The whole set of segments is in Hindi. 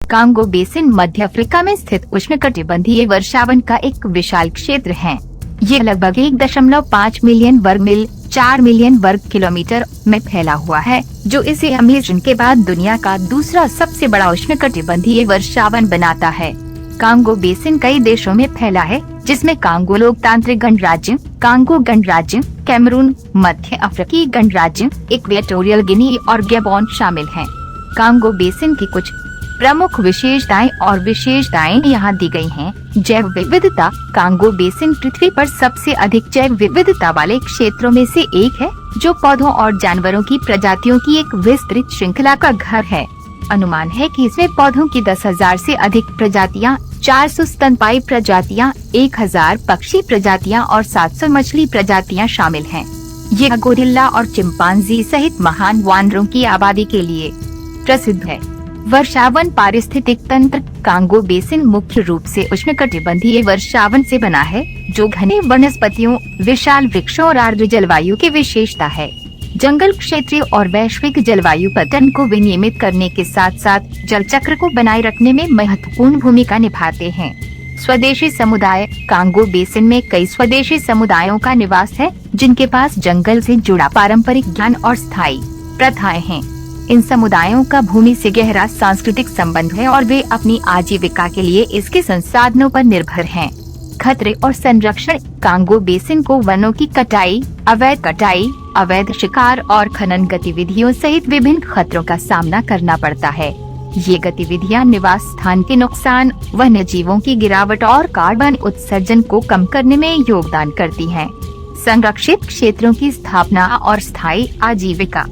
कांगो बेसिन मध्य अफ्रीका में स्थित उष्णकटिबंधीय वर्षावन का एक विशाल क्षेत्र है। ये लगभग 1.5 मिलियन वर्ग मील 4 मिलियन वर्ग किलोमीटर में फैला हुआ है, जो इसे अमेज़न के बाद दुनिया का दूसरा सबसे बड़ा उष्णकटिबंधीय वर्षावन बनाता है। कांगो बेसिन कई देशों में फैला है, जिसमें कांगो लोकतांत्रिक गणराज्य, कांगो गणराज्य, कैमरून, मध्य अफ्रीकी गणराज्य, इक्वेटोरियल गिनी और गैबोन शामिल हैं। कांगो बेसिन की कुछ प्रमुख विशेषताएं यहाँ दी गई हैं। जैव विविधता। कांगो बेसिन पृथ्वी पर सबसे अधिक जैव विविधता वाले क्षेत्रों में से एक है, जो पौधों और जानवरों की प्रजातियों की एक विस्तृत श्रृंखला का घर है। अनुमान है कि इसमें पौधों की 10,000 से अधिक प्रजातियां, 400 स्तनपायी प्रजातियां, 1000 पक्षी प्रजातियां और 700 मछली प्रजातियां शामिल हैं। ये गोरिल्ला और चिंपांजी सहित महान वानरों की आबादी के लिए प्रसिद्ध है। वर्षावन पारिस्थितिक तंत्र। कांगो बेसिन मुख्य रूप से उष्णकटिबंधीय वर्षावन से बना है, जो घने वनस्पतियों, विशाल वृक्षों और आर्द्र जलवायु की विशेषता है। जंगल क्षेत्रीय और वैश्विक जलवायु पैटर्न को विनियमित करने के साथ साथ जल चक्र को बनाए रखने में महत्वपूर्ण भूमिका निभाते हैं। स्वदेशी समुदाय। कांगो बेसिन में कई स्वदेशी समुदायों का निवास है, जिनके पास जंगल से जुड़ा पारंपरिक ज्ञान और स्थायी प्रथाएं हैं। इन समुदायों का भूमि से गहरा सांस्कृतिक संबंध है और वे अपनी आजीविका के लिए इसके संसाधनों पर निर्भर हैं। खतरे और संरक्षण। कांगो बेसिन को वनों की कटाई, अवैध शिकार और खनन गतिविधियों सहित विभिन्न खतरों का सामना करना पड़ता है। ये गतिविधियां निवास स्थान के नुकसान, वन्य जीवों की गिरावट और कार्बन उत्सर्जन को कम करने में योगदान करती हैं। संरक्षित क्षेत्रों की स्थापना और स्थायी आजीविका।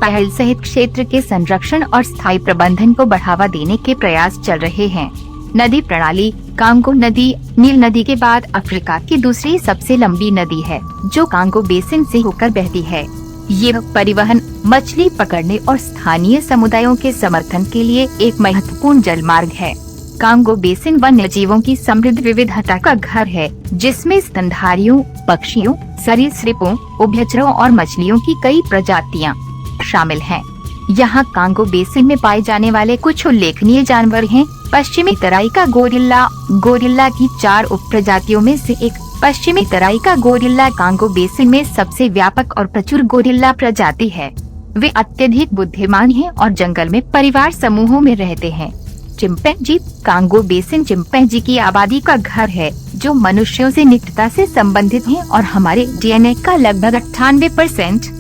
पहल सहित क्षेत्र के संरक्षण और स्थायी प्रबंधन को बढ़ावा देने के प्रयास चल रहे हैं। नदी प्रणाली। कांगो नदी नील नदी के बाद अफ्रीका की दूसरी सबसे लंबी नदी है, जो कांगो बेसिन से होकर बहती है। ये परिवहन, मछली पकड़ने और स्थानीय समुदायों के समर्थन के लिए एक महत्वपूर्ण जलमार्ग है। कांगो बेसिन वन्य जीवों की समृद्ध विविधता का घर है, जिसमें स्तनधारियों, पक्षियों, सरीसृपों, उभयचरों और मछलियों की कई प्रजातियां शामिल हैं। यहाँ कांगो बेसिन में पाए जाने वाले कुछ उल्लेखनीय जानवर हैं। पश्चिमी तराई का गोरिल्ला। गोरिल्ला की 4 उप प्रजातियों में से एक पश्चिमी तराई का गोरिल्ला कांगो बेसिन में सबसे व्यापक और प्रचुर गोरिल्ला प्रजाति है। वे अत्यधिक बुद्धिमान हैं और जंगल में परिवार समूहों में रहते हैं। चिंपैंजी। कांगो बेसिन चिंपैंजी की आबादी का घर है, जो मनुष्यों से निकटता से संबंधित हैं और हमारे डीएनए का लगभग 98%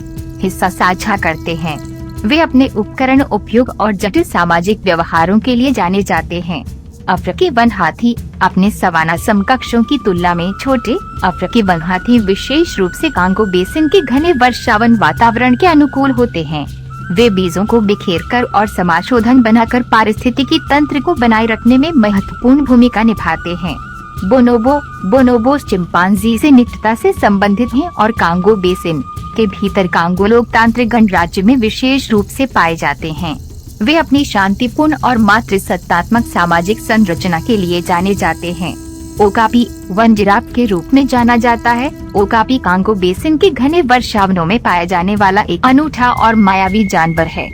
हिस्सा साझा करते हैं। वे अपने उपकरण उपयोग और जटिल सामाजिक व्यवहारों के लिए जाने जाते हैं। अफ्रीकी वन हाथी। अपने सवाना समकक्षों की तुलना में छोटे, अफ्रीकी वन हाथी विशेष रूप से कांगो बेसिन के घने वर्षावन वातावरण के अनुकूल होते हैं। वे बीजों को बिखेरकर और समाशोधन बनाकर पारिस्थितिकी तंत्र को बनाए रखने में महत्वपूर्ण भूमिका निभाते हैं। बोनोबो। बोनोबोस चिंपांजी से निकटता से संबंधित हैं और कांगो बेसिन के भीतर कांगो लोकतांत्रिक गणराज्य में विशेष रूप से पाए जाते हैं। वे अपनी शांतिपूर्ण और मातृसत्तात्मक सामाजिक संरचना के लिए जाने जाते हैं। ओकापी वन जिराफ के रूप में जाना जाता है। ओकापी कांगो बेसिन के घने वर्षावनों में पाया जाने वाला एक अनूठा और मायावी जानवर है।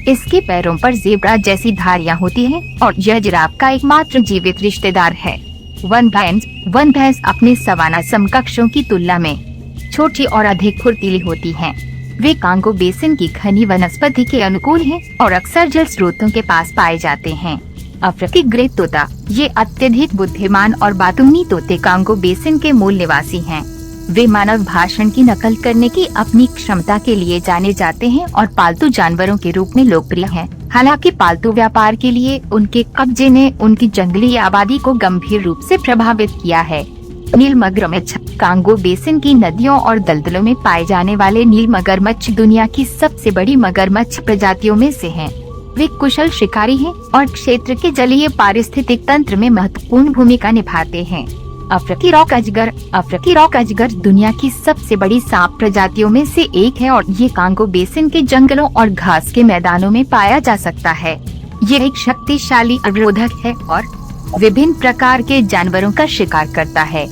इसके पैरों पर ज़ेब्रा जैसी धारियां होती हैं और यह जिराफ का एकमात्र जीवित रिश्तेदार है। वन भैंस। वन भैंस अपने सवाना समकक्षों की तुलना में छोटी और अधिक फुर्तीली होती हैं। वे कांगो बेसिन की घनी वनस्पति के अनुकूल हैं और अक्सर जल स्रोतों के पास पाए जाते हैं। अफ्रीकी ग्रे तोता। ये अत्यधिक बुद्धिमान और बातूनी तोते कांगो बेसिन के मूल निवासी हैं। वे मानव भाषण की नकल करने की अपनी क्षमता के लिए जाने जाते हैं और पालतू जानवरों के रूप में लोकप्रिय हैं। हालांकि पालतू व्यापार के लिए उनके कब्जे ने उनकी जंगली आबादी को गंभीर रूप से प्रभावित किया है। नील मगरमच्छ। कांगो बेसिन की नदियों और दलदलों में पाए जाने वाले नील मगरमच्छ दुनिया की सबसे बड़ी मगरमच्छ प्रजातियों में से हैं। वे कुशल शिकारी हैं और क्षेत्र के जलीय पारिस्थितिक तंत्र में महत्वपूर्ण भूमिका निभाते हैं। अफ्रीकी रॉक अजगर। अफ्रीकी रॉक अजगर दुनिया की सबसे बड़ी सांप प्रजातियों में से एक है और ये कांगो बेसिन के जंगलों और घास के मैदानों में पाया जा सकता है। ये एक शक्तिशाली अवरोधक है और विभिन्न प्रकार के जानवरों का शिकार करता है।